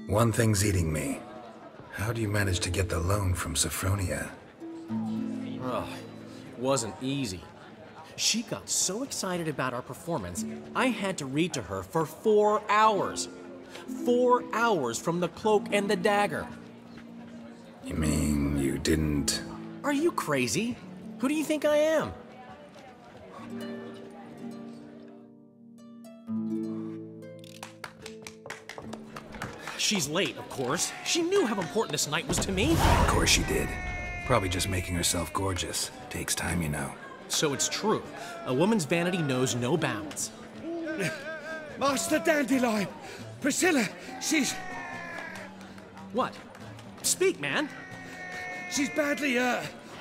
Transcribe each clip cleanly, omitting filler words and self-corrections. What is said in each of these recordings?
One thing's eating me. How do you manage to get the loan from Sophronia? Ugh, wasn't easy. She got so excited about our performance, I had to read to her for 4 hours. 4 hours from the Cloak and the Dagger. You mean you didn't... Are you crazy? Who do you think I am? She's late, of course. She knew how important this night was to me. Of course she did. Probably just making herself gorgeous. Takes time, you know. So it's true. A woman's vanity knows no bounds. Master Dandelion! Priscilla, she's... What? Speak, man. She's badly,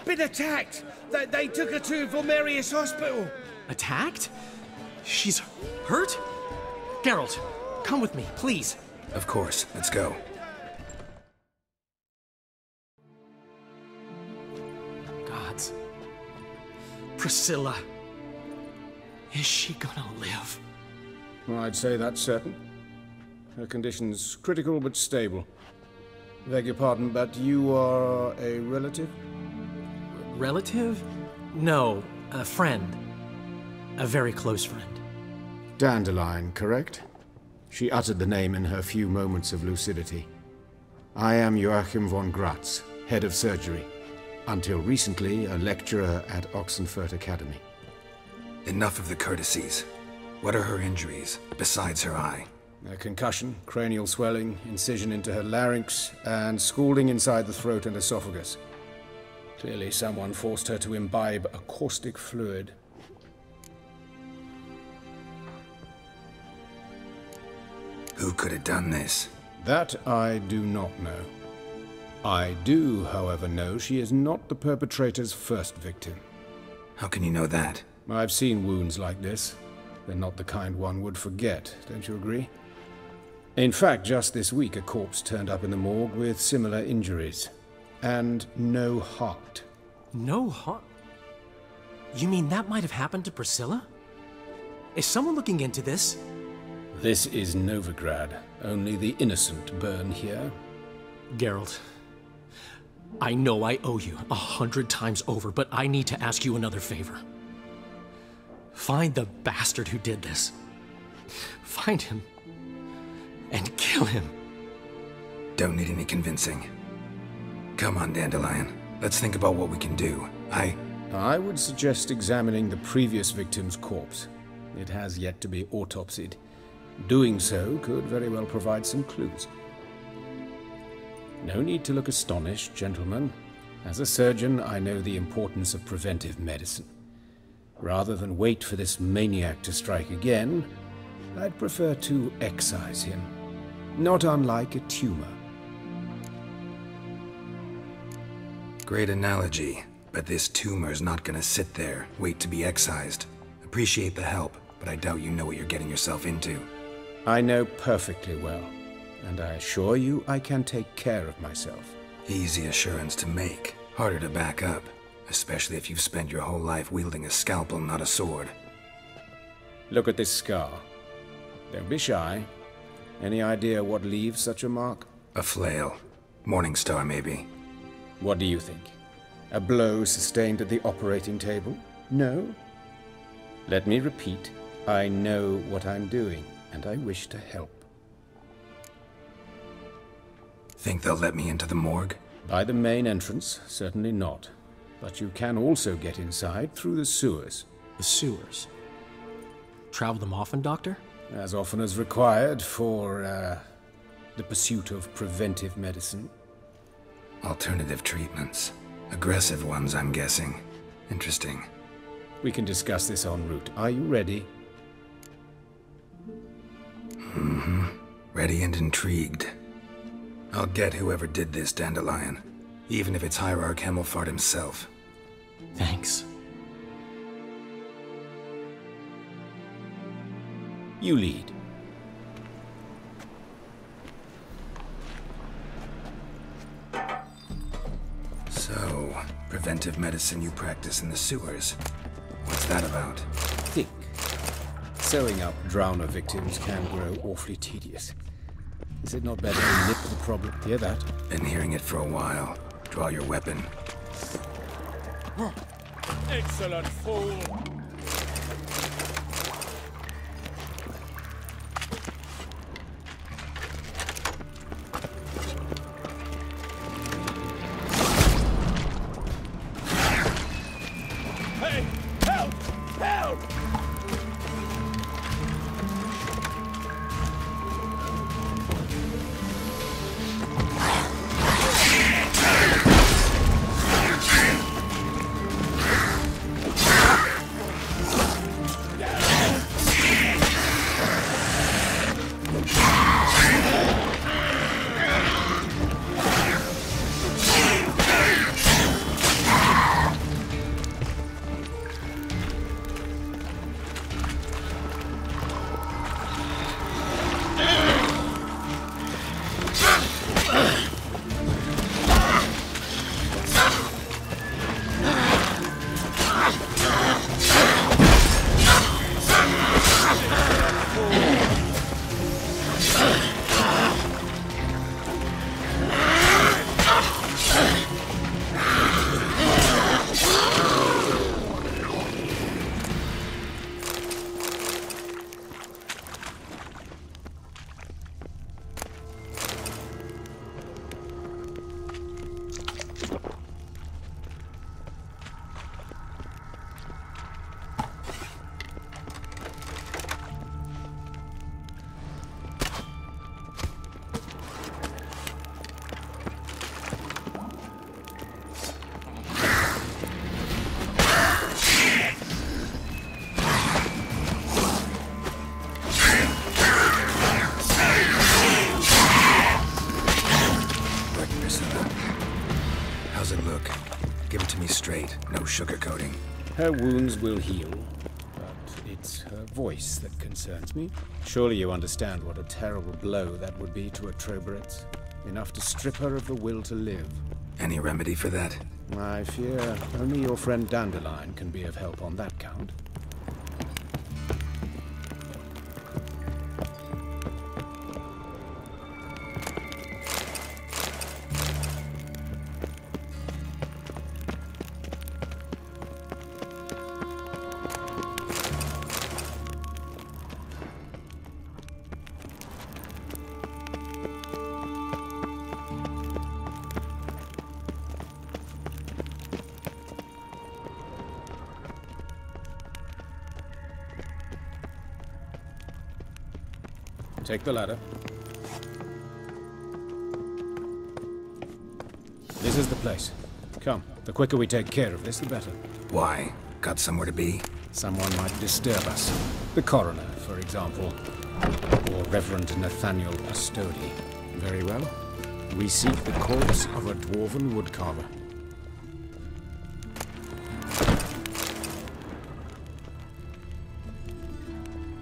been attacked. They took her to Vulmerius Hospital. Attacked? She's hurt? Geralt, come with me, please. Of course. Let's go. Gods. Priscilla. Is she gonna live? Well, I'd say that's certain. Her condition's critical but stable. Beg your pardon, but you are a relative? Relative? No, a friend. A very close friend. Dandelion, correct? She uttered the name in her few moments of lucidity. I am Joachim von Gratz, head of surgery. Until recently, a lecturer at Oxenfurt Academy. Enough of the courtesies. What are her injuries, besides her eye? A concussion, cranial swelling, incision into her larynx, and scalding inside the throat and esophagus. Clearly someone forced her to imbibe a caustic fluid. Who could have done this? That I do not know. I do, however, know she is not the perpetrator's first victim. How can you know that? I've seen wounds like this. They're not the kind one would forget, don't you agree? In fact, just this week a corpse turned up in the morgue with similar injuries. And no heart. No heart? You mean that might have happened to Priscilla? Is someone looking into this? This is Novigrad. Only the innocent burn here. Geralt, I know I owe you 100 times over, but I need to ask you another favor. Find the bastard who did this. Find him. And kill him. Don't need any convincing. Come on, Dandelion. Let's think about what we can do. I would suggest examining the previous victim's corpse. It has yet to be autopsied. Doing so could very well provide some clues. No need to look astonished, gentlemen. As a surgeon, I know the importance of preventive medicine. Rather than wait for this maniac to strike again, I'd prefer to excise him. Not unlike a tumor. Great analogy, but this tumor's not gonna sit there, wait to be excised. Appreciate the help, but I doubt you know what you're getting yourself into. I know perfectly well, and I assure you I can take care of myself. Easy assurance to make, harder to back up, especially if you've spent your whole life wielding a scalpel, not a sword. Look at this scar. Don't be shy. Any idea what leaves such a mark? A flail. Morning Star, maybe. What do you think? A blow sustained at the operating table? No? Let me repeat. I know what I'm doing, and I wish to help. Think they'll let me into the morgue? By the main entrance, certainly not. But you can also get inside through the sewers. The sewers? Travel them often, Doctor? As often as required for, the pursuit of preventive medicine. Alternative treatments. Aggressive ones, I'm guessing. Interesting. We can discuss this en route. Are you ready? Mm-hmm. Ready and intrigued. I'll get whoever did this, Dandelion. Even if it's Hierarch Hemmelfart himself. Thanks. You lead. So, preventive medicine you practice in the sewers. What's that about? Think. Sewing up drowner victims can grow awfully tedious. Is it not better to nip the problem? Hear that? Been hearing it for a while. Draw your weapon. Excellent fool! Hey! Help! Help! How's it look? Give it to me straight, no sugarcoating. Her wounds will heal, but it's her voice that concerns me. Surely you understand what a terrible blow that would be to a Troberet. Enough to strip her of the will to live. Any remedy for that? I fear only your friend Dandelion can be of help on that count. Take the ladder. This is the place. Come, the quicker we take care of this, the better. Why? Got somewhere to be? Someone might disturb us. The coroner, for example. Or Reverend Nathaniel Astodi. Very well. We seek the corpse of a dwarven woodcarver.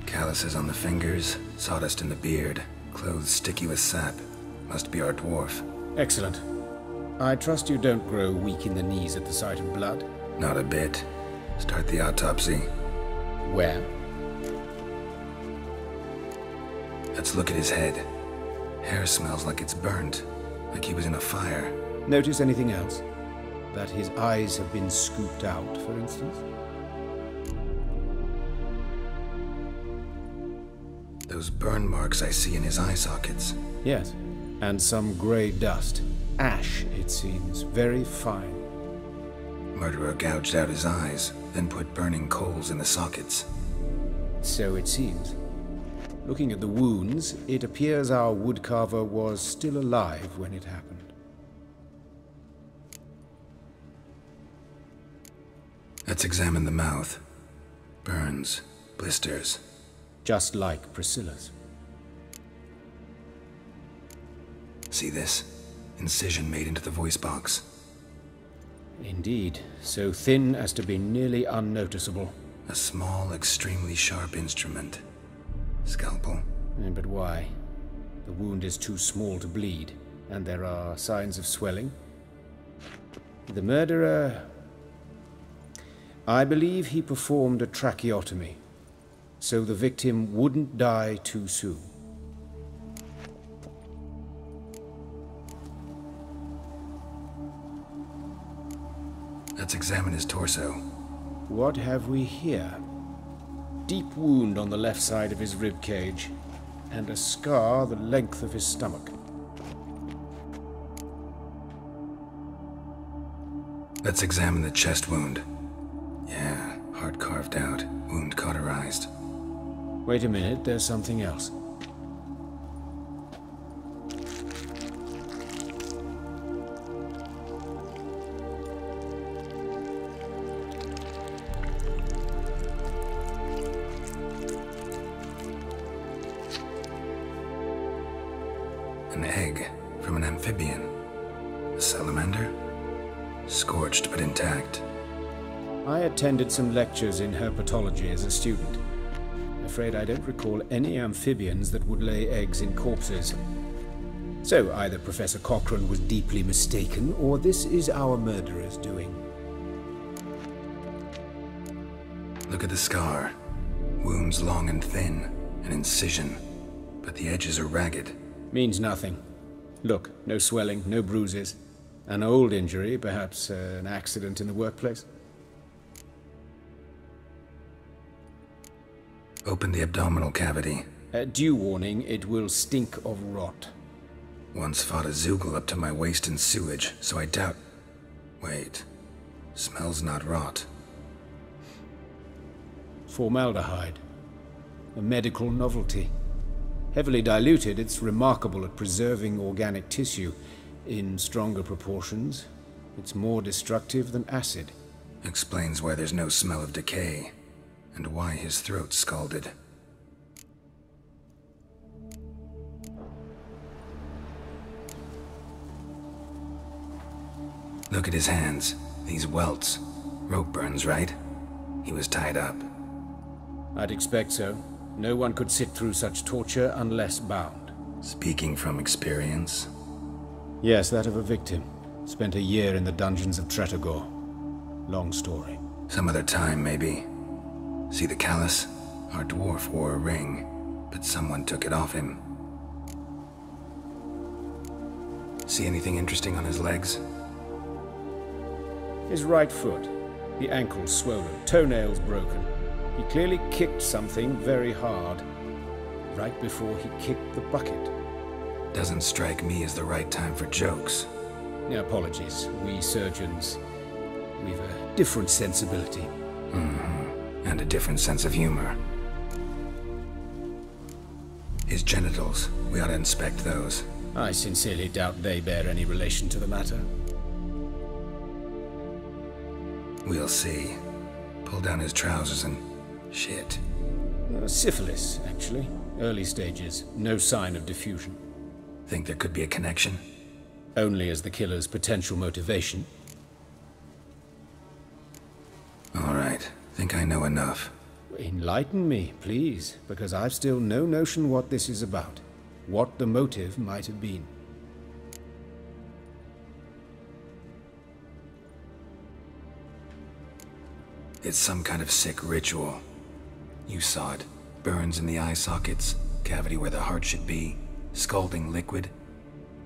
Calluses on the fingers, sawdust in the beard, clothes sticky with sap. Must be our dwarf. Excellent. I trust you don't grow weak in the knees at the sight of blood. Not a bit. Start the autopsy. Where? Let's look at his head. Hair smells like it's burnt, like he was in a fire. Notice anything else? That his eyes have been scooped out, for instance? Those burn marks I see in his eye sockets. Yes. And some grey dust. Ash, it seems. Very fine. Murderer gouged out his eyes, then put burning coals in the sockets. So it seems. Looking at the wounds, it appears our woodcarver was still alive when it happened. Let's examine the mouth. Burns, blisters. Just like Priscilla's. See this? Incision made into the voice box. Indeed, so thin as to be nearly unnoticeable. A small, extremely sharp instrument. Scalpel. But why? The wound is too small to bleed, and there are signs of swelling. The murderer... I believe he performed a tracheotomy, so the victim wouldn't die too soon. Let's examine his torso. What have we here? Deep wound on the left side of his rib cage, and a scar the length of his stomach. Let's examine the chest wound. Yeah, heart carved out, wound cauterized. Wait a minute, there's something else. An egg from an amphibian. A salamander? Scorched but intact. I attended some lectures in herpetology as a student. I'm afraid I don't recall any amphibians that would lay eggs in corpses. So either Professor Cochrane was deeply mistaken, or this is our murderer's doing. Look at the scar. Wounds long and thin, an incision, but the edges are ragged. Means nothing. Look, no swelling, no bruises. An old injury, perhaps an accident in the workplace. Open the abdominal cavity. Due warning, it will stink of rot. Once fought a Zoogle up to my waist in sewage, so I doubt... Wait. Smells not rot. Formaldehyde. A medical novelty. Heavily diluted, it's remarkable at preserving organic tissue. In stronger proportions, it's more destructive than acid. Explains why there's no smell of decay, and why his throat's scalded. Look at his hands. These welts. Rope burns, right? He was tied up. I'd expect so. No one could sit through such torture unless bound. Speaking from experience? Yes, that of a victim. Spent a year in the dungeons of Tretogor. Long story. Some other time, maybe. See the callus? Our dwarf wore a ring, but someone took it off him. See anything interesting on his legs? His right foot. The ankle swollen, toenails broken. He clearly kicked something very hard. Right before he kicked the bucket. Doesn't strike me as the right time for jokes. Apologies. We surgeons, we've a different sensibility. And a different sense of humor. His genitals, we ought to inspect those. I sincerely doubt they bear any relation to the matter. We'll see. Pull down his trousers and... shit. Syphilis, actually. Early stages. No sign of diffusion. Think there could be a connection? Only as the killer's potential motivation. All right. Think I know enough. Enlighten me, please, because I've still no notion what this is about. What the motive might have been. It's some kind of sick ritual. You saw it. Burns in the eye sockets, cavity where the heart should be, scalding liquid,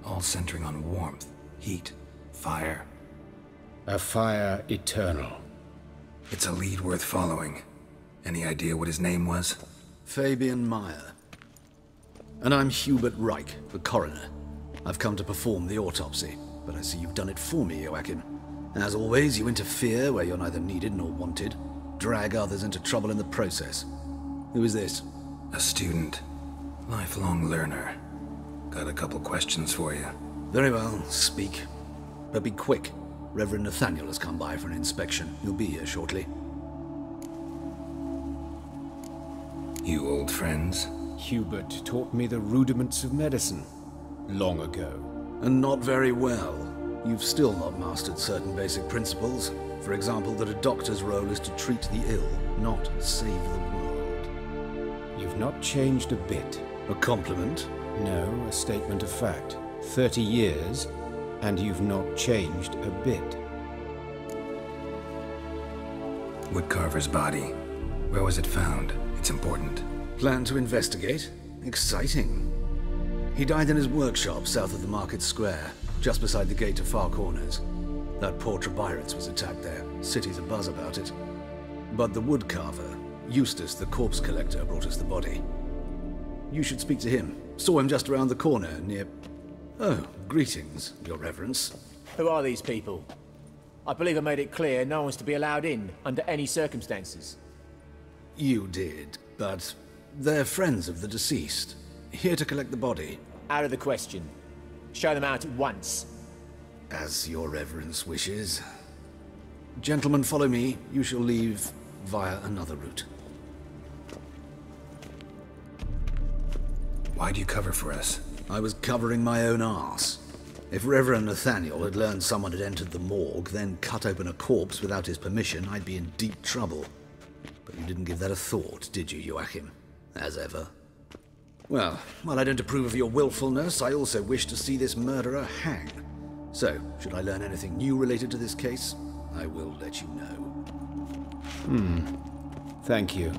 all centering on warmth, heat, fire. A fire eternal. It's a lead worth following. Any idea what his name was? Fabian Meyer. And I'm Hubert Reich, the coroner. I've come to perform the autopsy, but I see you've done it for me, Joachim. As always, you interfere where you're neither needed nor wanted. Drag others into trouble in the process. Who is this? A student. Lifelong learner. Got a couple questions for you. Very well, speak. But be quick. Reverend Nathaniel has come by for an inspection. He'll be here shortly. You old friends? Hubert taught me the rudiments of medicine. Long ago. And not very well. You've still not mastered certain basic principles. For example, that a doctor's role is to treat the ill, not save the world. You've not changed a bit. A compliment? No, a statement of fact. 30 years, and you've not changed a bit. Woodcarver's body. Where was it found? It's important. Plan to investigate? Exciting. He died in his workshop south of the market square, just beside the gate to Far Corners. That poor Trebirates was attacked there. City's abuzz about it. But the woodcarver, Eustace the corpse collector, brought us the body. You should speak to him. Saw him just around the corner near... Oh, greetings, Your Reverence. Who are these people? I believe I made it clear no one's to be allowed in, under any circumstances. You did, but they're friends of the deceased. Here to collect the body. Out of the question. Show them out at once. As Your Reverence wishes. Gentlemen, follow me. You shall leave via another route. Why'd you cover for us? I was covering my own arse. If Reverend Nathaniel had learned someone had entered the morgue, then cut open a corpse without his permission, I'd be in deep trouble. But you didn't give that a thought, did you, Joachim? As ever. Well, while I don't approve of your willfulness, I also wish to see this murderer hang. So, should I learn anything new related to this case, I will let you know. Thank you.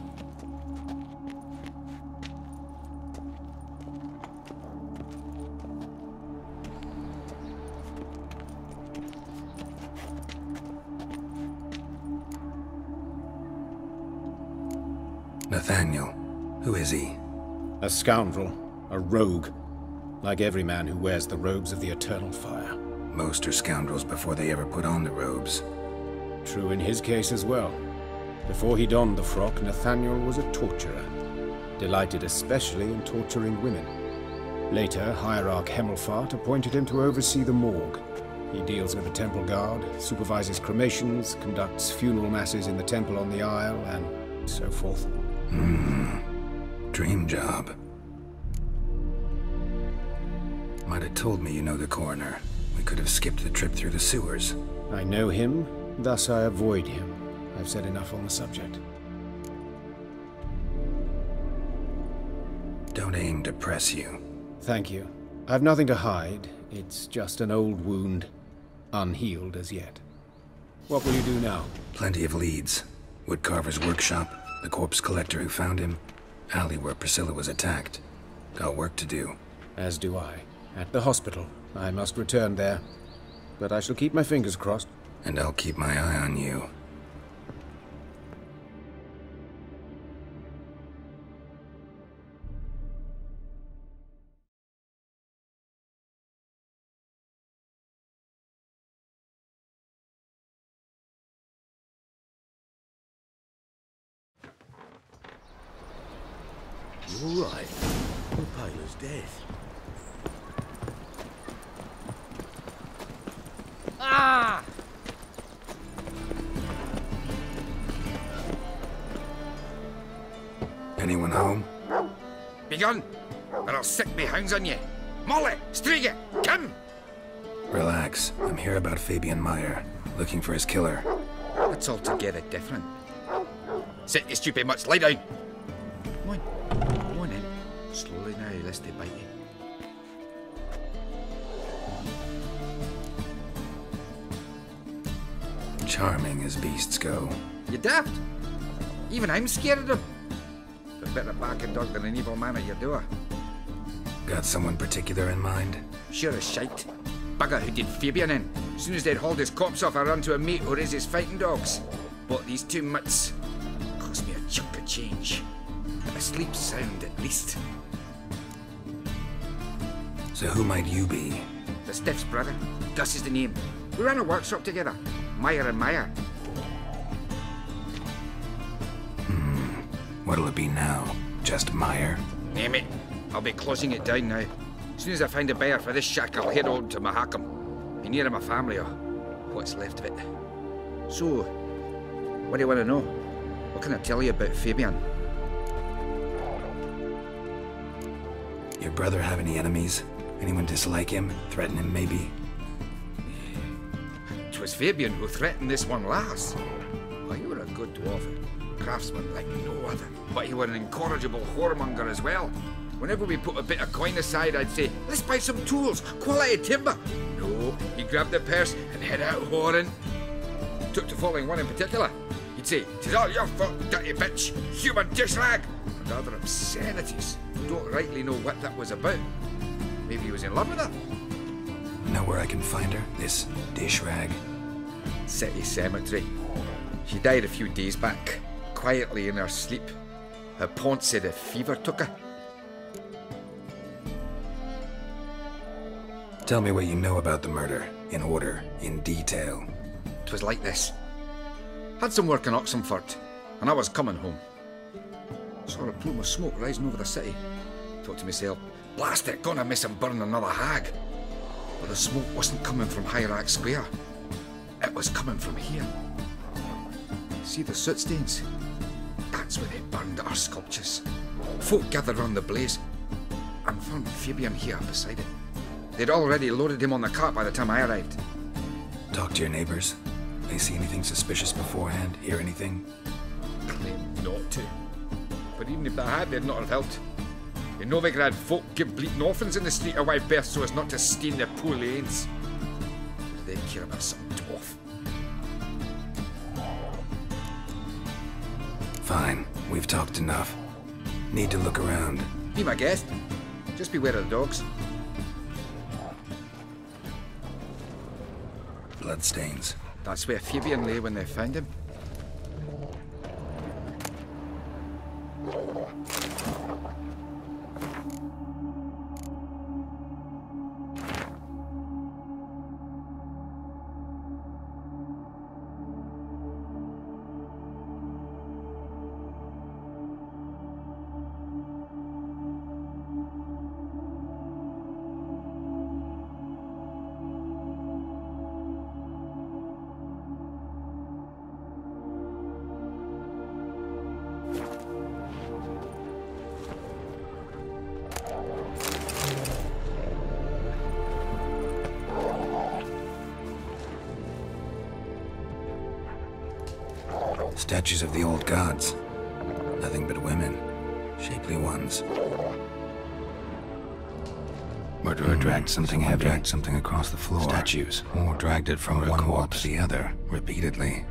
Nathaniel. Who is he? A scoundrel. A rogue. Like every man who wears the robes of the Eternal Fire. Most are scoundrels before they ever put on the robes. True in his case as well. Before he donned the frock, Nathaniel was a torturer. Delighted especially in torturing women. Later, Hierarch Hemmelfart appointed him to oversee the morgue. He deals with the temple guard, supervises cremations, conducts funeral masses in the temple on the Isle, and so forth. Dream job. Might have told me you know the coroner. We could have skipped the trip through the sewers. I know him, thus I avoid him. I've said enough on the subject. Don't aim to press you. Thank you. I've nothing to hide. It's just an old wound, unhealed as yet. What will you do now? Plenty of leads. Woodcarver's workshop, the corpse collector who found him, alley where Priscilla was attacked. Got work to do. As do I. At the hospital. I must return there. But I shall keep my fingers crossed. And I'll keep my eye on you. You're all right. The Piler's dead. Ah! Anyone home? Begone, or I'll sick me hounds on you. Molly, Striga, come! Relax. I'm here about Fabian Meyer, looking for his killer. That's altogether different. Sit, you stupid mutts, lie down. Come on in. Slowly now, lest they bite you. Charming as beasts go. You daft? Even I'm scared of them. But better back a dog than an evil man at your door. Got someone particular in mind? Sure as shite. Bugger who did Fabian in. As soon as they'd hauled his corpse off, I ran to a mate who raised his fighting dogs. Bought these two mutts. Cost me a chunk of change. But I sleep sound at least. So who might you be? The Stiff's brother. Gus is the name. We ran a workshop together. Meyer and Meyer. What'll it be now? Just Meyer? Name it. I'll be closing it down now. As soon as I find a buyer for this shack, I'll head on to Mahakam. Be near my family, or what's left of it. So, what do you want to know? What can I tell you about Fabian? Your brother have any enemies? Anyone dislike him? Threaten him, maybe? 'Twas Fabian who threatened this one last. Why, you were a good dwarf, craftsman like no other. But you were an incorrigible whoremonger as well. Whenever we put a bit of coin aside, I'd say, let's buy some tools, quality timber. No, he grabbed the purse and head out whoring. Took to following one in particular. He'd say, 'tis all your fault, dirty bitch, human dish rag, and other obscenities. Don't rightly know what that was about. Maybe he was in love with her. Know where I can find her? This dish rag? City Cemetery. She died a few days back, quietly in her sleep. Her pont said a fever took her. Tell me what you know about the murder, in order, in detail. 'Twas like this. Had some work in Oxenford, and I was coming home. Saw a plume of smoke rising over the city. Thought to myself, blast it, gonna miss him burn another hag. But the smoke wasn't coming from Hierarch Square. It was coming from here. See the soot stains? That's where they burned our sculptures. Folk gathered round the blaze, and found Fabian here beside it. They'd already loaded him on the cart by the time I arrived. Talk to your neighbors. They see anything suspicious beforehand? Hear anything? Claimed not to. But even if they had, they'd not have helped. In Novigrad, folk give bleating orphans in the street a wide berth so as not to stain their poor lanes. They care about some dwarf. Fine, we've talked enough. Need to look around. Be my guest. Just beware of the dogs. Bloodstains. That's where Fabian lay when they found him. Statues of the old gods. Nothing but women. Shapely ones. Murderer dragged something heavy. Dragged something across the floor. Statues. Or dragged it from one wall to the other, repeatedly.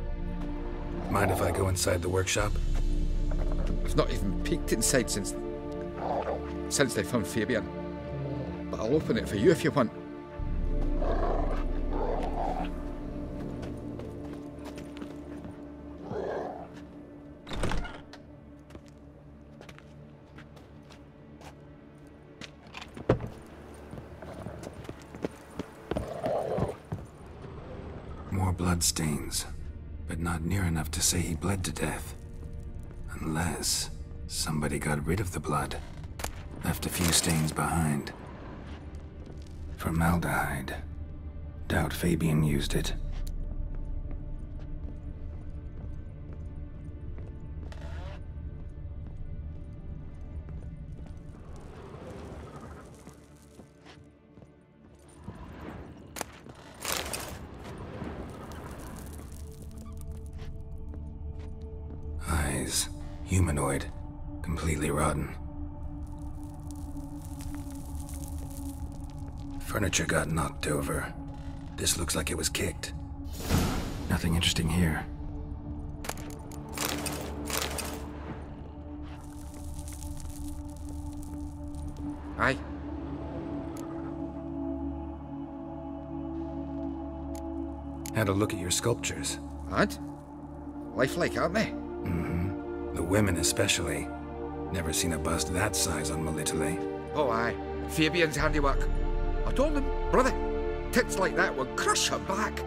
Mind if I go inside the workshop? I've not even peeked inside since they found Fabian. But I'll open it for you if you want. More bloodstains, but not near enough to say he bled to death. Unless somebody got rid of the blood. Left a few stains behind. Formaldehyde. Doubt Fabian used it. Eyes. Humanoid. Completely rotten. Furniture got knocked over. This looks like it was kicked. Nothing interesting here. Aye. Had a look at your sculptures. Lad? Lifelike, aren't they? The women especially. Never seen a bust that size on Melitele. Oh, aye. Fabian's handiwork. I told him, brother, tits like that would crush her back.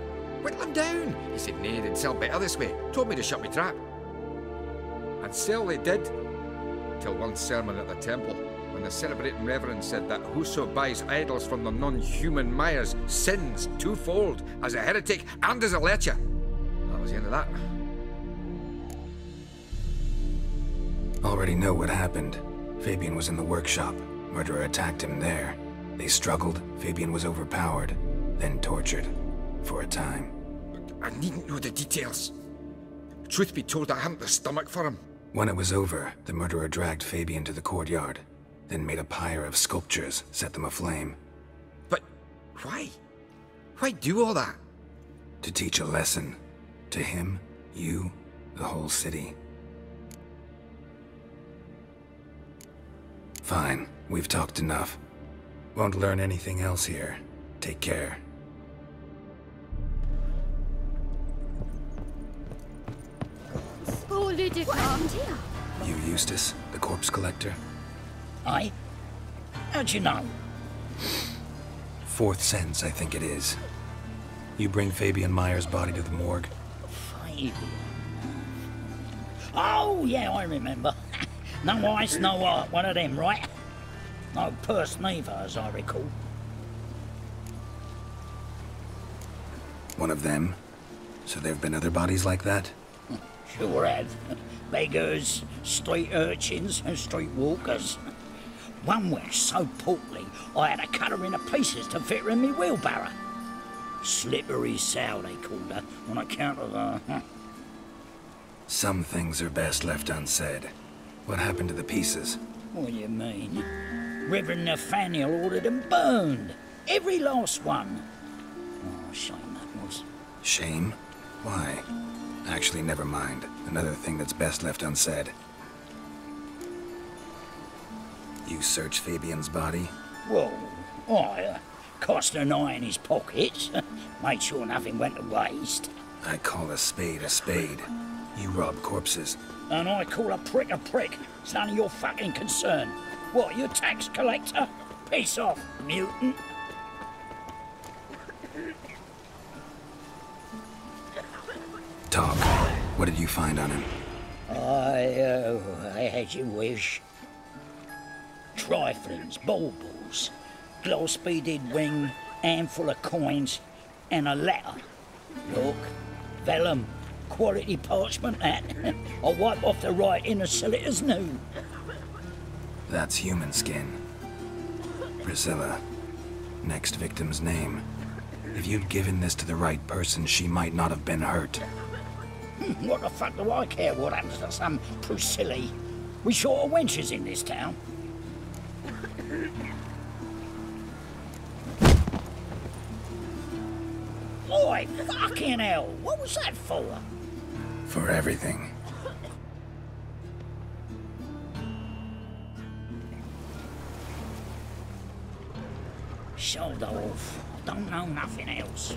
Whittle him down. He said, nay, they'd sell better this way. Told me to shut me trap. And sell they did. Till one sermon at the temple, when the celebrating reverend said that whoso buys idols from the non-human Myers sins twofold, as a heretic and as a lecher. That was the end of that. Already know what happened. Fabian was in the workshop. Murderer attacked him there. They struggled. Fabian was overpowered, then tortured. For a time. I needn't know the details. Truth be told, I hadn't the stomach for him. When it was over, the murderer dragged Fabian to the courtyard, then made a pyre of sculptures, set them aflame. But why? Why do all that? To teach a lesson. To him, you, the whole city. Fine, we've talked enough. Won't learn anything else here. Take care. What happened here? You Eustace, the corpse collector? Aye? How'd you know? Fourth sense, I think it is. You bring Fabian Meyer's body to the morgue? Fabian? Oh, yeah, I remember. No eyes, no heart, one of them, right? No purse neither, as I recall. One of them? So there have been other bodies like that? Sure have. Beggars, street urchins, and street walkers. One was so portly, I had to cut her into pieces to fit her in me wheelbarrow. Slippery sow, they called her, on account of her. Some things are best left unsaid. What happened to the pieces? What do you mean? Reverend Nathaniel ordered them burned. Every last one. Oh, shame that was. Shame? Why? Actually, never mind. Another thing that's best left unsaid. You searched Fabian's body? Well, I cast an eye in his pockets. Made sure nothing went to waste. I call a spade a spade. You rob corpses. And I call a prick a prick. It's none of your fucking concern. What, you tax collector? Piss off, mutant. Talk. What did you find on him? I had your wish. Triflings, baubles, gloss-beaded ring, handful of coins, and a letter. Look, vellum, quality parchment, that. I'll wipe off the writing and sell it as new. That's human skin. Priscilla. Next victim's name. If you'd given this to the right person, she might not have been hurt. What the fuck do I care what happens to some Priscilla? We short of wenches in this town. Oi, fucking hell! What was that for? For everything. Shoulder off. Don't know nothing else.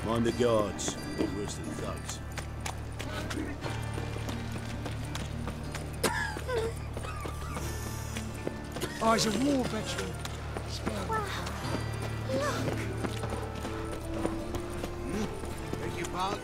Mind the guards. All worse than thugs. I was a war veteran. Wow. Look. Beg your pardon?